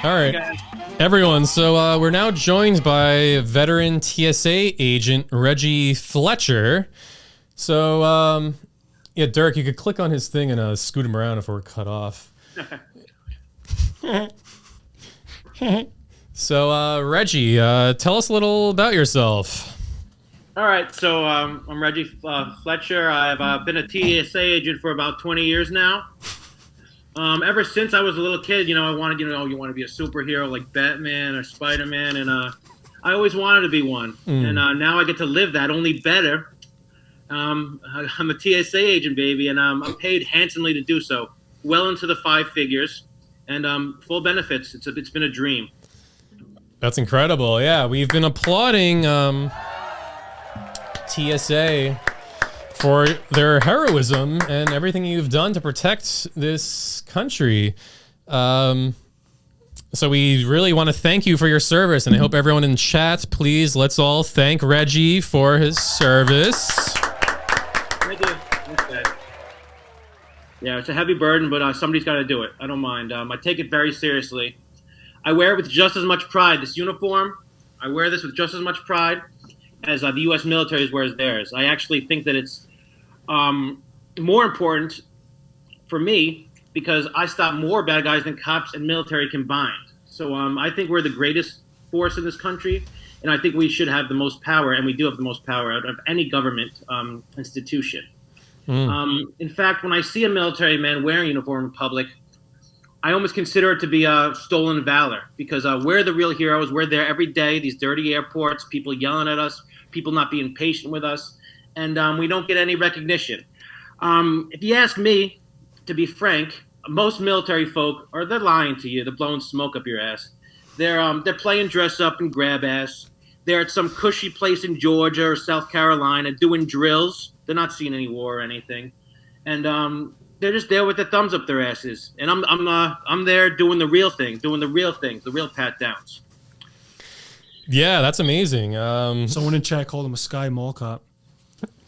All right, guys. everyone. So we're now joined by veteran TSA agent Reggie Fletcher. So yeah, Dirk, you could click on his thing and scoot him around if we're cut off. So Reggie, tell us a little about yourself. All right, so I'm Reggie Fletcher. I've been a TSA agent for about 20 years now. Ever since I was a little kid, I wanted, you want to be a superhero like Batman or Spider-Man, and I always wanted to be one. And now I get to live that, only better. I'm a TSA agent, baby, and I'm paid handsomely to do so, well into the 5 figures, and full benefits. It's been a dream. That's incredible. Yeah, we've been applauding TSA for their heroism and everything you've done to protect this country. So we really want to thank you for your service, and I hope everyone in chat, please, let's all thank Reggie for his service. Thank you. Okay. Yeah, it's a heavy burden, but somebody's got to do it. I don't mind. I take it very seriously. I wear it with just as much pride. This uniform, I wear this with just as much pride as the U.S. military wears theirs. I actually think that it's more important for me because I stop more bad guys than cops and military combined. So I think we're the greatest force in this country, and I think we should have the most power, and we do have the most power out of any government institution. In fact, when I see a military man wearing a uniform in public, I almost consider it to be stolen valor because we're the real heroes. We're there every day, these dirty airports, people yelling at us, people not being patient with us, and we don't get any recognition. If you ask me, to be frank, most military folk they're lying to you. They're blowing smoke up your ass. They're playing dress up and grab ass. They're at some cushy place in Georgia or South Carolina doing drills. They're not seeing any war or anything, and they're just there with their thumbs up their asses. And I'm there doing the real thing, doing the real things, the real pat downs. Yeah, that's amazing. Someone in chat called him a Sky Mall Cop.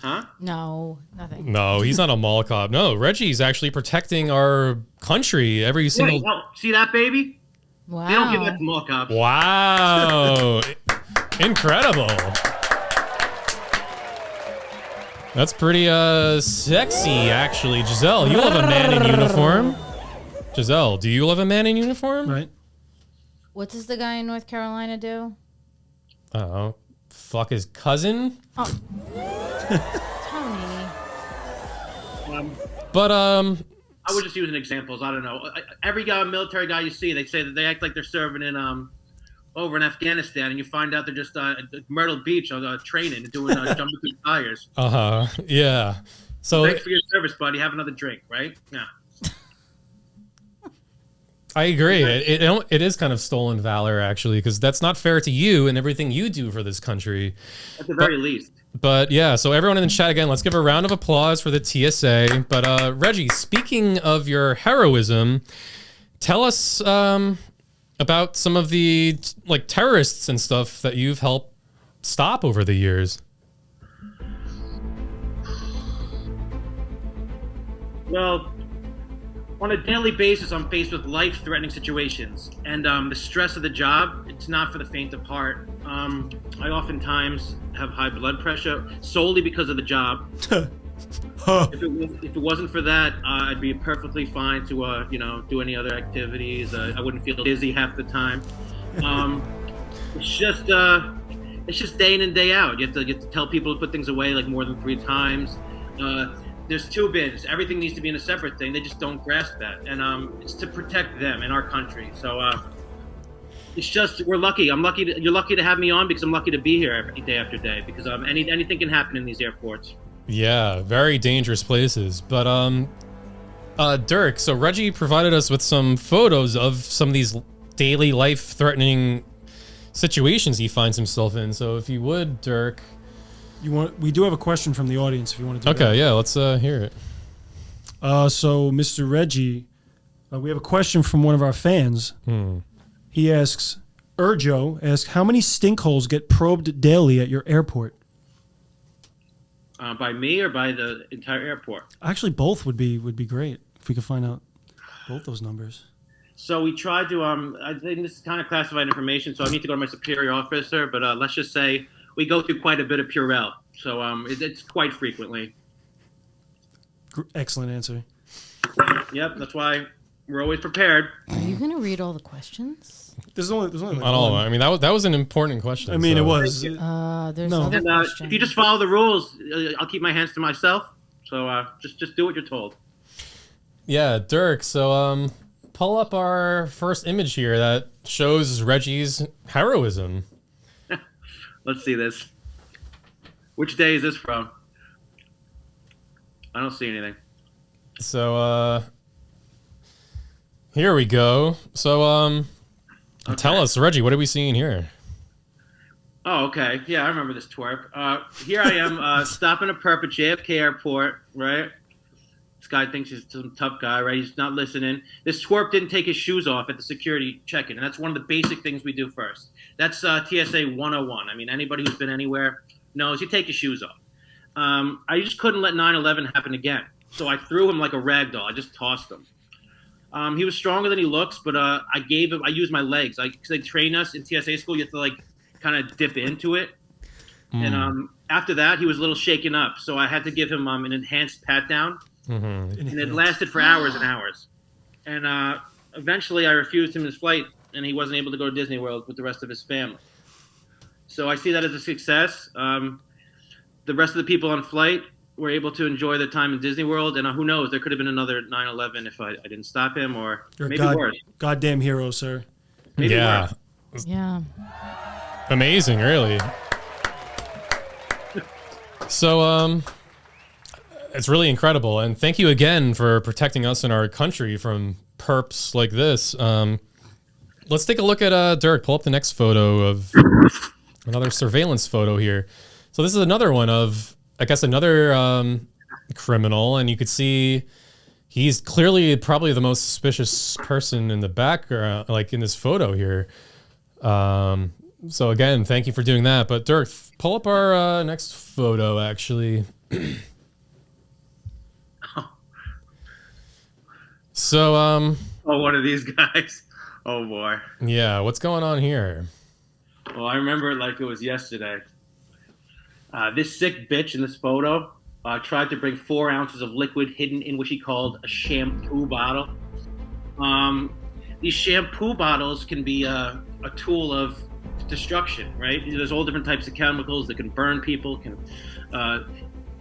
Huh? No, nothing. No, he's not a mall cop. No, Reggie's actually protecting our country every single... Wait, see that, baby? Wow. They don't give that to mall cops. Wow. Incredible. That's pretty sexy, actually. Giselle, you love a man in uniform. Giselle, do you love a man in uniform? Right. What does the guy in North Carolina do? I don't know. Fuck his cousin? Oh. Tony. But, I was just using examples. I don't know. Every military guy you see, they say that they act like they're serving in over in Afghanistan, and you find out they're just at Myrtle Beach training, doing jumping through tires. Yeah. So thanks for your service, buddy. Have another drink, right? Yeah. I agree. It is kind of stolen valor, actually, because that's not fair to you and everything you do for this country. At the very least. But yeah, so everyone in the chat again, let's give a round of applause for the TSA. But Reggie, speaking of your heroism, tell us about some of the terrorists and stuff that you've helped stop over the years. Well, on a daily basis, I'm faced with life-threatening situations, and the stress of the job, it's not for the faint of heart. I oftentimes have high blood pressure solely because of the job. If it wasn't for that, I'd be perfectly fine to do any other activities. I wouldn't feel dizzy half the time. It's just day in and day out. You have to tell people to put things away like more than 3 times. There's 2 bins. Everything needs to be in a separate thing. They just don't grasp that, and it's to protect them and our country. So it's just we're lucky. You're lucky to have me on because I'm lucky to be here every day after day because anything can happen in these airports. Yeah, very dangerous places. But Dirk, so Reggie provided us with some photos of some of these daily life-threatening situations he finds himself in. So if you would, Dirk. We do have a question from the audience if you want to do that. Okay, yeah, let's hear it. So, Mr. Reggie, we have a question from one of our fans. He asks, Urjo asks, how many stink holes get probed daily at your airport? By me or by the entire airport? Actually, both would be great if we could find out both those numbers. So we tried to. I think this is kind of classified information, so I need to go to my superior officer. But let's just say we go through quite a bit of Purell, so it's quite frequently. Excellent answer. Yep, that's why we're always prepared. Are you gonna read all the questions? There's only like Not all. one. I mean, that was an important question. I mean, so. it was. There's No. other And questions. if you just follow the rules, I'll keep my hands to myself. So just do what you're told. Yeah, Dirk. So pull up our first image here that shows Reggie's heroism. Let's see this. Which day is this from? I don't see anything. So here we go. So tell us, Reggie, what are we seeing here? Oh, okay. Yeah, I remember this twerp. Here I am stopping a perp at JFK Airport, right? This guy thinks he's some tough guy, right? He's not listening. This twerp didn't take his shoes off at the security check-in, and that's one of the basic things we do first. That's TSA 101. I mean, anybody who's been anywhere knows you take your shoes off. I just couldn't let 9/11 happen again, so I threw him like a rag doll. I just tossed him. He was stronger than he looks, but I used my legs. Because they train us in TSA school, you have to like kind of dip into it. And after that, he was a little shaken up, so I had to give him an enhanced pat down. And it lasted for hours and hours. And eventually I refused him his flight, and he wasn't able to go to Disney World with the rest of his family. So I see that as a success. The rest of the people on flight were able to enjoy their time in Disney World, and who knows, there could have been another 9/11 if I didn't stop him, or You're maybe worse. Goddamn hero, sir. Maybe Yeah. worse. Yeah. Amazing, really. So, it's really incredible, and thank you again for protecting us and our country from perps like this. Let's take a look at Dirk. Pull up the next photo of another surveillance photo here. So this is another one of, I guess, another criminal, and you could see he's clearly probably the most suspicious person in the background, like in this photo here. So again, thank you for doing that. But Dirk, pull up our next photo, actually. So, Oh, one of these guys. Oh, boy. yeah, what's going on here? Well, I remember it like it was yesterday. This sick bitch in this photo tried to bring 4 ounces of liquid hidden in what she called a shampoo bottle. These shampoo bottles can be a tool of destruction, right? There's all different types of chemicals that can burn people, can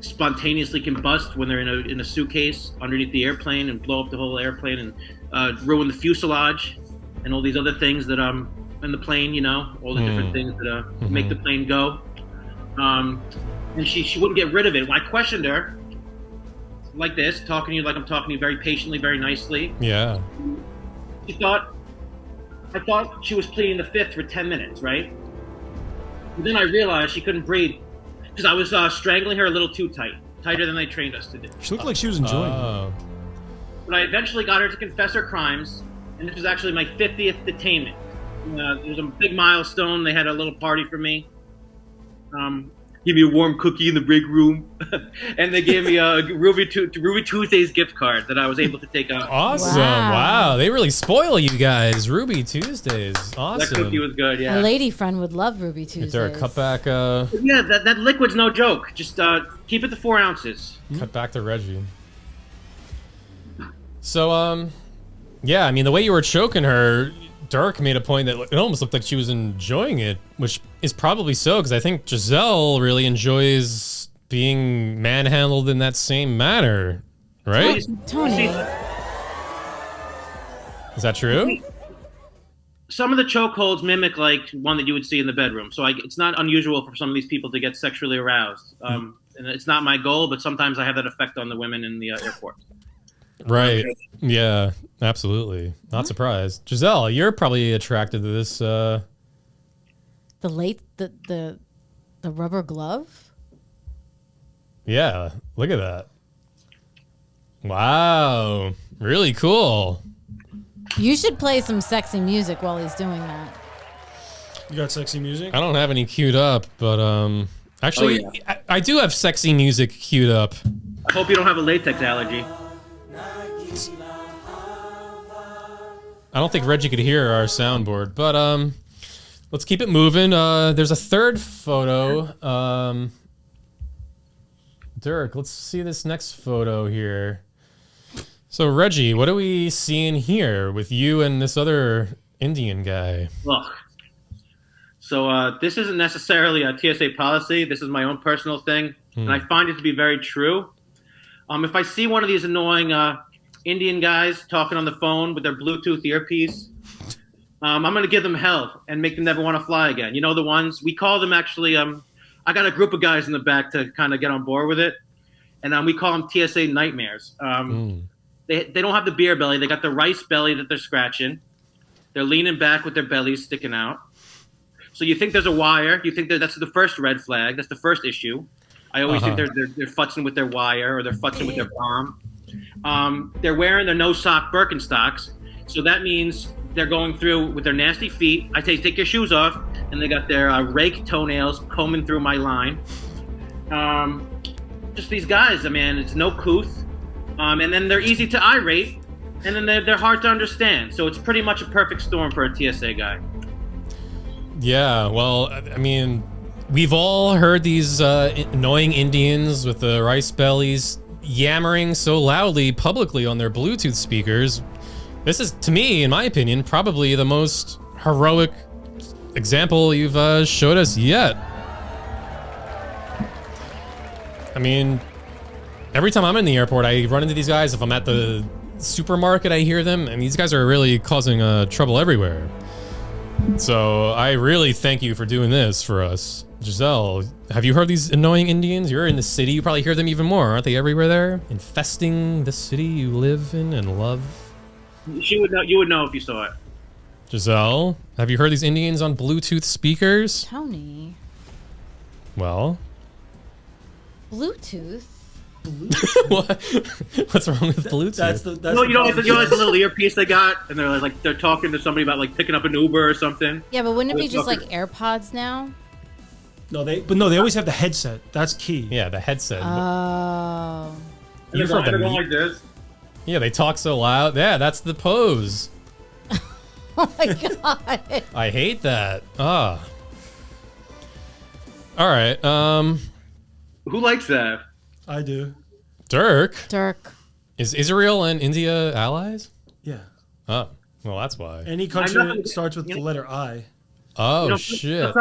spontaneously combust when they're in a suitcase underneath the airplane and blow up the whole airplane and ruin the fuselage and all these other things that in the plane, you know, all the different things that make the plane go. And she wouldn't get rid of it. When I questioned her like this, talking to you like I'm talking to you very patiently, very nicely. Yeah. I thought she was pleading the fifth for 10 minutes, right? But then I realized she couldn't breathe because I was strangling her a little too tight, tighter than they trained us to do. She looked like she was enjoying it. But I eventually got her to confess her crimes, and this was actually my 50th detainment. It was a big milestone. They had a little party for me. Give me a warm cookie in the break room, and they gave me a Ruby Tuesdays gift card that I was able to take out. Awesome. Wow. They really spoil you guys. Ruby Tuesdays. Awesome. That cookie was good, yeah. A lady friend would love Ruby Tuesdays. Is there a cutback? Yeah, that liquid's no joke. Just keep it to 4 ounces. Cut back to Reggie. So, yeah, I mean, the way you were choking her, Dirk made a point that it almost looked like she was enjoying it, which is probably so, because I think Giselle really enjoys being manhandled in that same manner, right? Tony. Is that true? Some of the chokeholds mimic like one that you would see in the bedroom, so it's not unusual for some of these people to get sexually aroused. And it's not my goal, but sometimes I have that effect on the women in the airport. Right. Yeah, absolutely. Not surprised. Giselle, you're probably attracted to this. The rubber glove? Yeah, look at that. Wow. Really cool. You should play some sexy music while he's doing that. You got sexy music? I don't have any queued up, but actually, I do have sexy music queued up. I hope you don't have a latex allergy. I don't think Reggie could hear our soundboard, but let's keep it moving. There's a third photo. Dirk, let's see this next photo here. So Reggie, what are we seeing here with you and this other Indian guy? Look. So this isn't necessarily a TSA policy. This is my own personal thing, and I find it to be very true. If I see one of these annoying Indian guys talking on the phone with their Bluetooth earpiece, I'm going to give them hell and make them never want to fly again. You know the ones? We call them actually, I got a group of guys in the back to kind of get on board with it, and we call them TSA nightmares. They don't have the beer belly. They got the rice belly that they're scratching. They're leaning back with their bellies sticking out. So you think there's a wire. You think that's the first red flag. That's the first issue. I always think they're futzing with their wire or they're futzing with their bomb. They're wearing their no-sock Birkenstocks. So that means they're going through with their nasty feet. I say take your shoes off. And they got their rake toenails combing through my line. Just these guys, man, it's no couth. And then they're easy to irate. And then they're hard to understand. So it's pretty much a perfect storm for a TSA guy. Yeah, well, I mean, we've all heard these annoying Indians with the rice bellies yammering so loudly publicly on their Bluetooth speakers. This is, to me, in my opinion, probably the most heroic example you've showed us yet. I mean, every time I'm in the airport, I run into these guys. If I'm at the supermarket, I hear them, and these guys are really causing trouble everywhere. So I really thank you for doing this for us. Giselle, have you heard these annoying Indians? You're in the city, you probably hear them even more. Aren't they everywhere there? Infesting the city you live in and love? You would know if you saw it. Giselle, have you heard these Indians on Bluetooth speakers? Tony. Well? Bluetooth? What? What's wrong with Bluetooth? That's You know, like the little earpiece they got, and they're talking to somebody about like picking up an Uber or something. Yeah, but wouldn't it be just like AirPods now? No, they always have the headset. That's key. Yeah, the headset. Oh. You've heard them. Going like this. Yeah, they talk so loud. Yeah, that's the pose. Oh my god. I hate that. Ah. All right. Who likes that? I do. Dirk. Is Israel and India allies? Yeah. Oh, well, that's why. Any country that starts with the letter I. Oh, shit.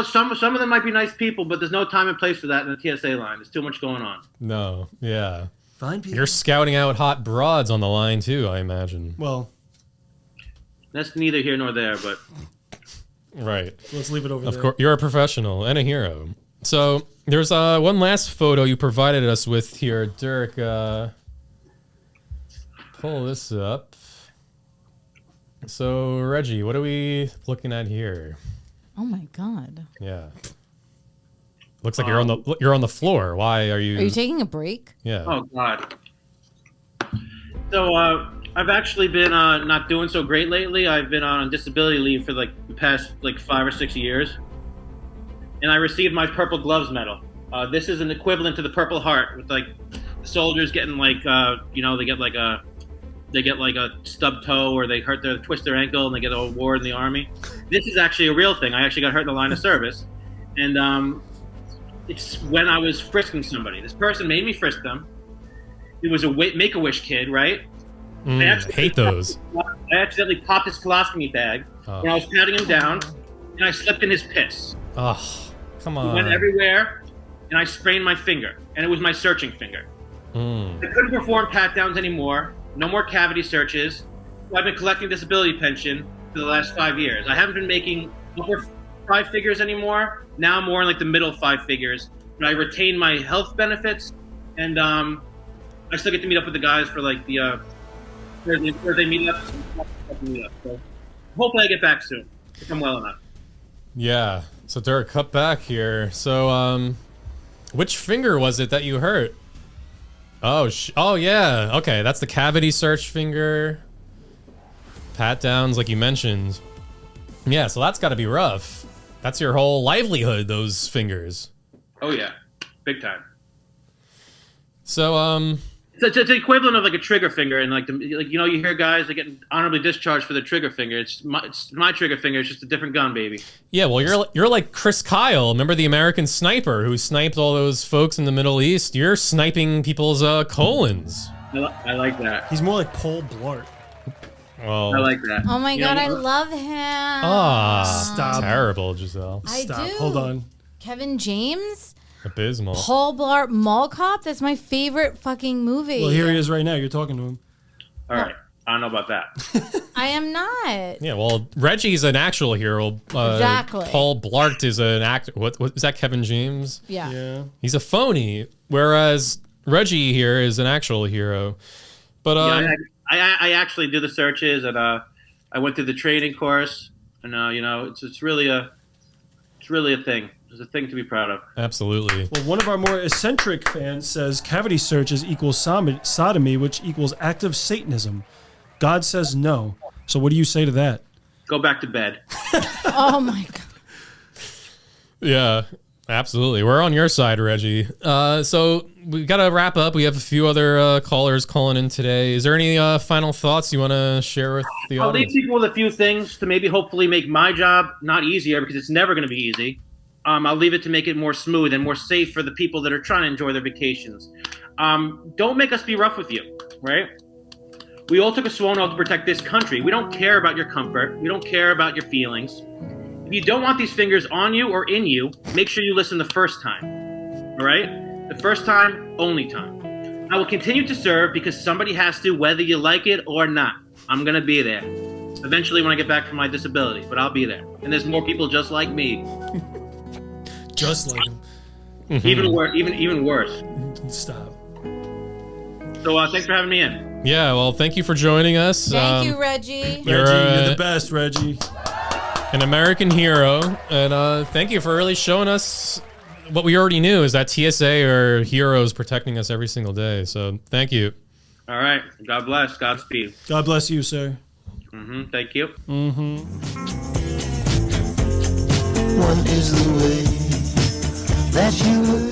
Some of them might be nice people, but there's no time and place for that in the TSA line. There's too much going on. No, yeah. Fine people. You're scouting out hot broads on the line, too, I imagine. Well, that's neither here nor there, but... Right. Let's leave it over there. Of course, you're a professional and a hero. So there's one last photo you provided us with here, Dirk. Pull this up. So Reggie, what are we looking at here? Oh my god. Yeah. Looks like you're on the floor. Why are you? Are you taking a break? Yeah. Oh god. So I've actually been not doing so great lately. I've been on disability leave for like the past 5 or 6 years. And I received my Purple Gloves medal. This is an equivalent to the Purple Heart, with the soldiers getting they get a stub toe, or they twist their ankle and they get an award in the Army. This is actually a real thing. I actually got hurt in the line of service, and it's when I was frisking somebody. This person made me frisk them. It was a Make-A-Wish kid, right? I hate those. I accidentally popped his colostomy bag when I was patting him down, and I slipped in his piss. Oh. Come on. It went everywhere, and I sprained my finger, and it was my searching finger. I couldn't perform pat-downs anymore, no more cavity searches. So I've been collecting disability pension for the last 5 years. I haven't been making upper 5 figures anymore. Now I'm more in the middle 5 figures, but I retain my health benefits, and I still get to meet up with the guys for the Thursday meetup. So hopefully I get back soon, if I'm well enough. Yeah. So Dirk, cut back here. So, which finger was it that you hurt? Oh, yeah. Okay, that's the cavity search finger. Pat downs, like you mentioned. Yeah, so that's got to be rough. That's your whole livelihood, those fingers. Oh yeah, big time. So, It's the equivalent of like a trigger finger, and like you hear guys that get honorably discharged for their trigger finger. It's my trigger finger. It's just a different gun, baby. Yeah, well, you're like Chris Kyle. Remember the American sniper who sniped all those folks in the Middle East? You're sniping people's colons. I like that. He's more like Paul Blart. Well, I like that. Oh my God, I love him. Ah, Stop. terrible, Giselle. I Stop. do. Hold on. Kevin James, Abysmal. Paul Blart Mall Cop. That's my favorite fucking movie. Well, here he is right now. You're talking to him. All right. I don't know about that. I am not. Yeah, well, Reggie's an actual hero. Exactly. Paul Blart is an actor. What is that? Kevin James? Yeah. Yeah. He's a phony, whereas Reggie here is an actual hero. But Yeah, I actually do the searches, and I went through the training course, and it's really a thing. It's a thing to be proud of. absolutely. Well, one of our more eccentric fans says cavity searches equals sodomy, which equals active Satanism. God says no. So what do you say to that? Go back to bed. Oh my God. Yeah, absolutely. We're on your side, Reggie. So we got to wrap up. We have a few other callers calling in today. Is there any final thoughts you want to share with the I'll leave audience? people with a few things to maybe hopefully make my job not easier, because it's never going to be easy. I'll leave it to make it more smooth and more safe for the people that are trying to enjoy their vacations. Don't make us be rough with you, right? We all took a sworn oath to protect this country. We don't care about your comfort. We don't care about your feelings. If you don't want these fingers on you or in you, make sure you listen the first time, all right? The first time, only time. I will continue to serve because somebody has to, whether you like it or not. I'm going to be there. Eventually when I get back from my disability, but I'll be there. And there's more people just like me. Just like him. Even worse. Stop. So thanks for having me in. Yeah, well, thank you for joining us. Thank you, Reggie. You're, Reggie, you're the best, Reggie. An American hero, and thank you for really showing us what we already knew, is that TSA are heroes protecting us every single day. So thank you. All right. God bless. Godspeed. God bless you, sir. Thank you. Mm-hmm. One is the way that you